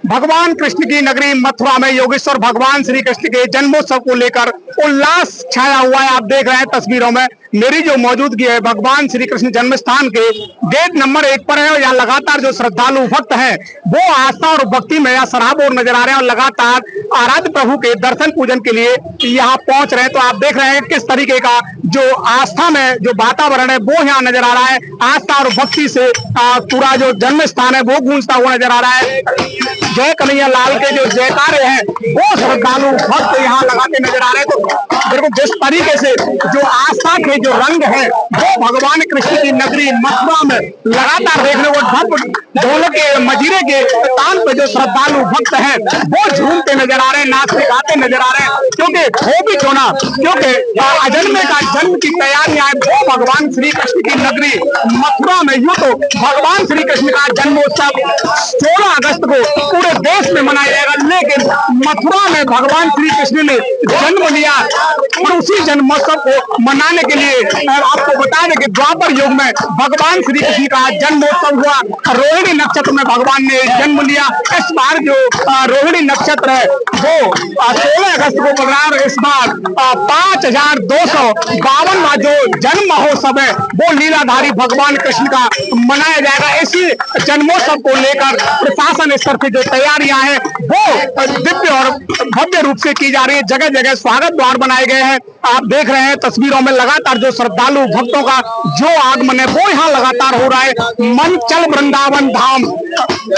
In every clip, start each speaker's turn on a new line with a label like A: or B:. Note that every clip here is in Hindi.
A: भगवान कृष्ण की नगरी मथुरा में योगेश्वर भगवान श्री कृष्ण के जन्मोत्सव को लेकर उल्लास छाया हुआ है। आप देख रहे हैं तस्वीरों में मेरी जो मौजूदगी है भगवान श्री कृष्ण जन्म स्थान के गेट नंबर 1 पर है। और यहाँ लगातार जो श्रद्धालु भक्त हैं वो आस्था और भक्ति में यहाँ सराबोर नजर आ रहे हैं और लगातार आराध्य प्रभु के दर्शन पूजन के लिए यहाँ पहुंच रहे हैं। तो आप देख रहे हैं किस तरीके का जो आस्था में जो वातावरण है वो यहाँ नजर आ रहा है। आस्था और भक्ति से पूरा जो जन्म स्थान है वो गूंजता हुआ नजर आ रहा है। जय कन्हैया लाल के जो जयकारे हैं वो श्रद्धालु भक्त यहाँ लगाते नजर आ रहे हैं। तो देखो जिस तरीके से जो आस्था के जो रंग है वो भगवान कृष्ण की नगरी मथुरा में लगातार देखने को ढोलक के मजीरे के तान पे जो श्रद्धालु भक्त हैं वो झूमते नजर आ रहे हैं, नाचते गाते नजर आ रहे हैं। क्योंकि हो भी क्यों ना, क्योंकि अजन्मे का जन्म की तैयारियां वो भगवान श्री कृष्ण की नगरी मथुरा में। यूं तो भगवान श्री कृष्ण का जन्मोत्सव 16 अगस्त को पूरे देश में मनाया जाएगा, लेकिन मथुरा में भगवान श्री कृष्ण ने जन्म लिया और उसी जन्मोत्सव को मनाने के लिए आपको बता दें कि द्वापर युग में भगवान श्री कृष्ण का जन्मोत्सव हुआ। रोहिणी नक्षत्र में भगवान ने जन्म लिया। इस बार जो रोहिणी नक्षत्र है वो 16 अगस्त को पड़ रहा है। इस बार 5252वां जो जन्म महोत्सव है वो लीलाधारी भगवान कृष्ण का मनाया जाएगा। इसी जन्मोत्सव को लेकर प्रशासन स्तर की जो तैयारियां हैं वो दिव्य और भव्य रूप से की जा रही है। जगह जगह स्वागत द्वार बनाए गए हैं। आप देख रहे हैं तस्वीरों में लगातार जो श्रद्धालु भक्तों का जो आगमन है वो यहाँ लगातार हो रहा है। मन चल वृंदावन धाम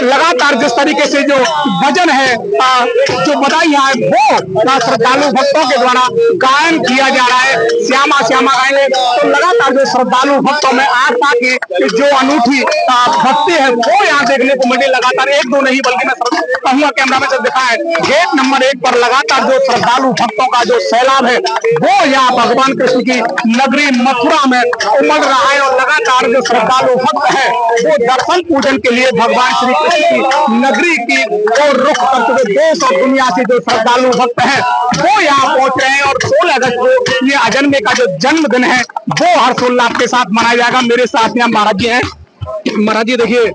A: लगातार जिस तरीके से जो भजन है जो बधाइयां है वो श्रद्धालु भक्तों के द्वारा गायन किया जा रहा है। श्यामा श्यामा गाएंगे तो लगातार जो श्रद्धालु भक्तों में आस्था की जो अनूठी भक्ति है वो यहाँ देखने को मिली। लगातार एक दो नहीं बल्कि मैं कहूँगा कैमरा में से दिखाएं गेट नंबर 1 पर लगातार जो श्रद्धालु भक्तों का जो सैलाब है वो यहाँ भगवान कृष्ण की नगरी मथुरा में उमड़ रहा है। और लगातार जो श्रद्धालु भक्त है वो दर्शन पूजन के लिए भगवान श्री कृष्ण की नगरी की ओर रुख करते हुए देश और दुनिया से जो श्रद्धालु भक्त है वो यहाँ पहुंच रहे हैं। और 16 अगस्त को ये अजन्मे का जो जन्मदिन है वो हर्षोल्लास के साथ मनाया जाएगा। मेरे साथ यहाँ महाराज जी हैं। महाराज जी देखिए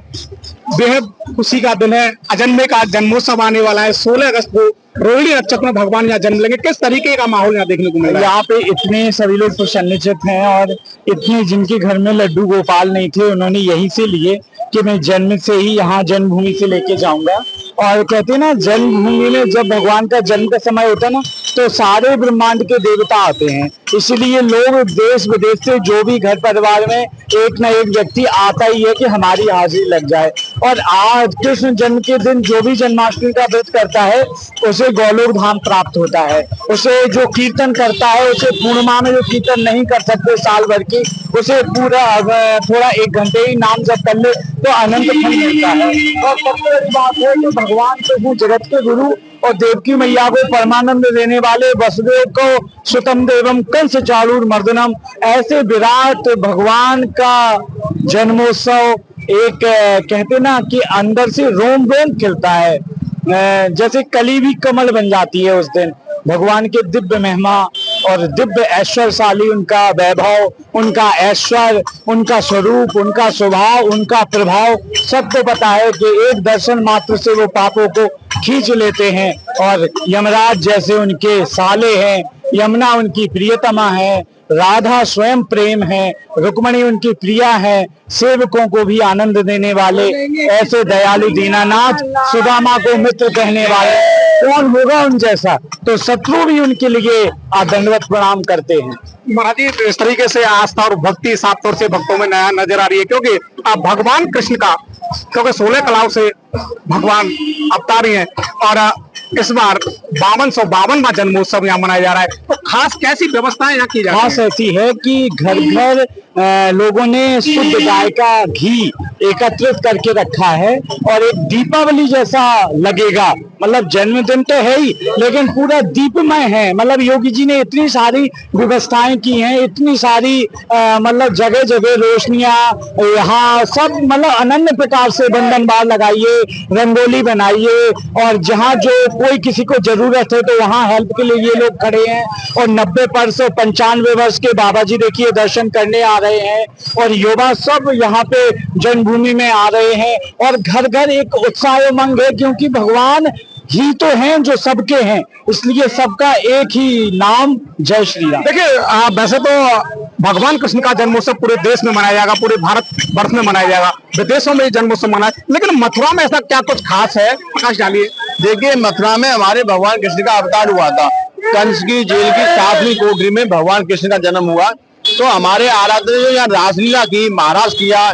A: बेहद खुशी का दिन है, अजन्मे का जन्मोत्सव आने वाला है। 16 अगस्त को रोहिणी नक्षत्र में भगवान यहाँ जन्म लेंगे। किस तरीके का माहौल यहाँ देखने को मिल रहा है?
B: यहाँ पे इतने सभी लोग प्रसन्नचित्त हैं और इतने जिनके घर में लड्डू गोपाल नहीं थे उन्होंने यहीं से लिए कि मैं जन्म से ही यहाँ जन्मभूमि से लेके जाऊंगा। और कहते हैं ना जन्मभूमि में जब भगवान का जन्म का समय होता है ना तो सारे ब्रह्मांड के देवता आते हैं, इसलिए लोग देश विदेश से जो भी घर परिवार में एक ना एक व्यक्ति आता ही है कि हमारी हाजिरी लग जाए। और आज कृष्ण जन्म के दिन जो भी जन्माष्टमी का व्रत करता है उसे गोलोक धाम प्राप्त होता है। उसे जो कीर्तन करता है उसे पूर्णिमा में जो कीर्तन नहीं कर सकते साल भर की उसे पूरा थोड़ा 1 घंटे ही नाम जप कर ले तो अनंत फल मिलता है। और सबसे बड़ी बात है कि भगवान प्रभु जगत के गुरु और देवकी मैया को परमानंद देने वाले वसुदेव को सुतम देवम कंस चाणूर मर्दनम, ऐसे विराट भगवान का जन्मोत्सव एक कहते ना कि अंदर से रोम रोम खिलता है, जैसे कली भी कमल बन जाती है उस दिन। भगवान के दिव्य महिमा और दिव्य ऐश्वर्यशाली उनका वैभव, उनका ऐश्वर्य, उनका स्वरूप, उनका स्वभाव, उनका प्रभाव सबको पता है कि एक दर्शन मात्र से वो पापों को खींच लेते हैं। और यमराज जैसे उनके साले हैं, यमुना उनकी प्रियतमा है, राधा स्वयं प्रेम है, रुक्मणी उनकी प्रिया है, सेवकों को भी आनंद देने वाले ऐसे दयालु दीनानाथ, सुदामा को मित्र कहने वाले कौन होगा उन जैसा। तो शत्रु भी उनके लिए दंडवत प्रणाम करते हैं।
A: महाराज जी इस तरीके से आस्था और भक्ति साफ तौर से भक्तों में नया नजर आ रही है, क्योंकि भगवान कृष्ण का 16 कलाओं से भगवान अवतारी हैं और इस बार 5252वां जन्मोत्सव यहाँ मनाया जा रहा है। तो खास कैसी व्यवस्थाएं यहाँ की जा रही है?
B: खास ऐसी है कि घर घर लोगों ने शुद्ध गाय का घी एकत्रित करके रखा है और एक दीपावली जैसा लगेगा। मतलब जन्मदिन तो है ही लेकिन पूरा दीपमय है। मतलब योगी जी ने इतनी सारी व्यवस्थाएं की हैं, इतनी सारी मतलब जगह जगह रोशनियां यहाँ सब मतलब अनन्य प्रकार से बंधन बार लगाइए, रंगोली बनाइए और जहाँ जो कोई किसी को जरूरत है तो वहाँ हेल्प के लिए ये लोग खड़े हैं। और 90 वर्ष और 95 वर्ष के बाबा जी देखिए दर्शन करने आ रहे हैं और युवा सब यहाँ पे जन्मभूमि में आ रहे हैं और घर घर एक उत्साह उमंग है, क्योंकि भगवान ही तो हैं जो सबके हैं, इसलिए सबका एक ही नाम जय श्री राम।
A: देखिए वैसे तो भगवान कृष्ण का जन्मोत्सव पूरे देश में मनाया जाएगा, पूरे भारत वर्ष में मनाया जाएगा, विदेशों में जन्मोत्सव मनाया, लेकिन मथुरा में ऐसा क्या कुछ खास है, प्रकाश डालिए।
C: देखिए मथुरा में हमारे भगवान कृष्ण का अवतार हुआ था। कंस की जेल की 7वीं कोठरी में भगवान कृष्ण का जन्म हुआ। तो हमारे आराध्य ने जो यहाँ रासलीला की, महाराज किया,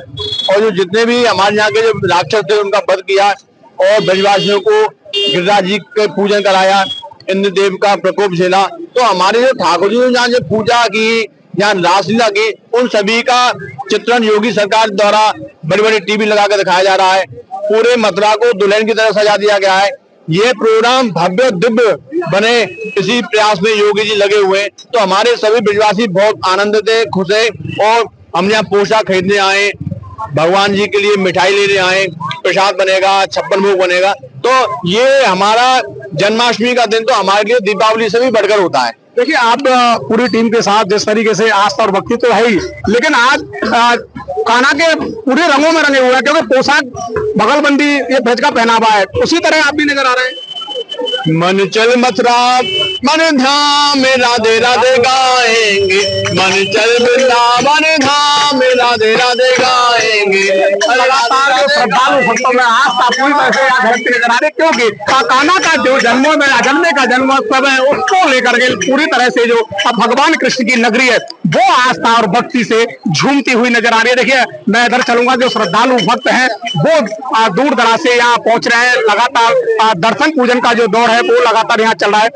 C: और जो जितने भी हमारे यहाँ के जो राक्षस थे उनका वध किया और ब्रजवासियों को गिरिराज जी के पूजन कराया, इंद्रदेव का प्रकोप झेला। तो हमारे जो ठाकुर जी ने यहाँ जो पूजा की, यहाँ रासलीला की, उन सभी का चित्रण योगी सरकार द्वारा बड़ी बड़ी टीवी लगा कर दिखाया जा रहा है। पूरे मथुरा को दुल्हन की तरह सजा दिया गया है। ये प्रोग्राम भव्य दिव्य बने, इसी प्रयास में योगी जी लगे हुए हैं। तो हमारे सभी ब्रजवासी बहुत आनंदित है, खुश है, और हम यहाँ पोशाक खरीदने आए, भगवान जी के लिए मिठाई लेने आए, प्रसाद बनेगा, 56 भोग बनेगा। तो ये हमारा जन्माष्टमी का दिन तो हमारे लिए दीपावली से भी बढ़कर होता है।
A: देखिए आप पूरी टीम के साथ जिस तरीके से आस्था और भक्ति तो है ही, लेकिन आज कान्हा के पूरे रंगों में रंगे हुए हैं, क्योंकि पोशाक बगलबंदी ये ब्रज का पहनावा है, उसी तरह आप भी नजर आ रहे हैं।
C: मन चल मथुरा मन धाम में राधे राधे गाएंगे, मन चल वृंदावन धाम में राधे राधे गाएंगे।
A: लगातार जो श्रद्धालु भक्तों में आस्था पूरी तरह से यहाँ झलकती नजर आ रही है, क्योंकि कान्हा का जो जन्मे का जन्मोत्सव है उसको लेकर के पूरी तरह से जो भगवान कृष्ण की नगरी है वो आस्था और भक्ति से झूमती हुई नजर आ रही है। देखिए मैं इधर चलूंगा, जो श्रद्धालु भक्त हैं वो दूर दराज से यहाँ पहुंच रहे हैं, लगातार दर्शन पूजन का जो दौर है वो लगातार यहाँ चल रहा है।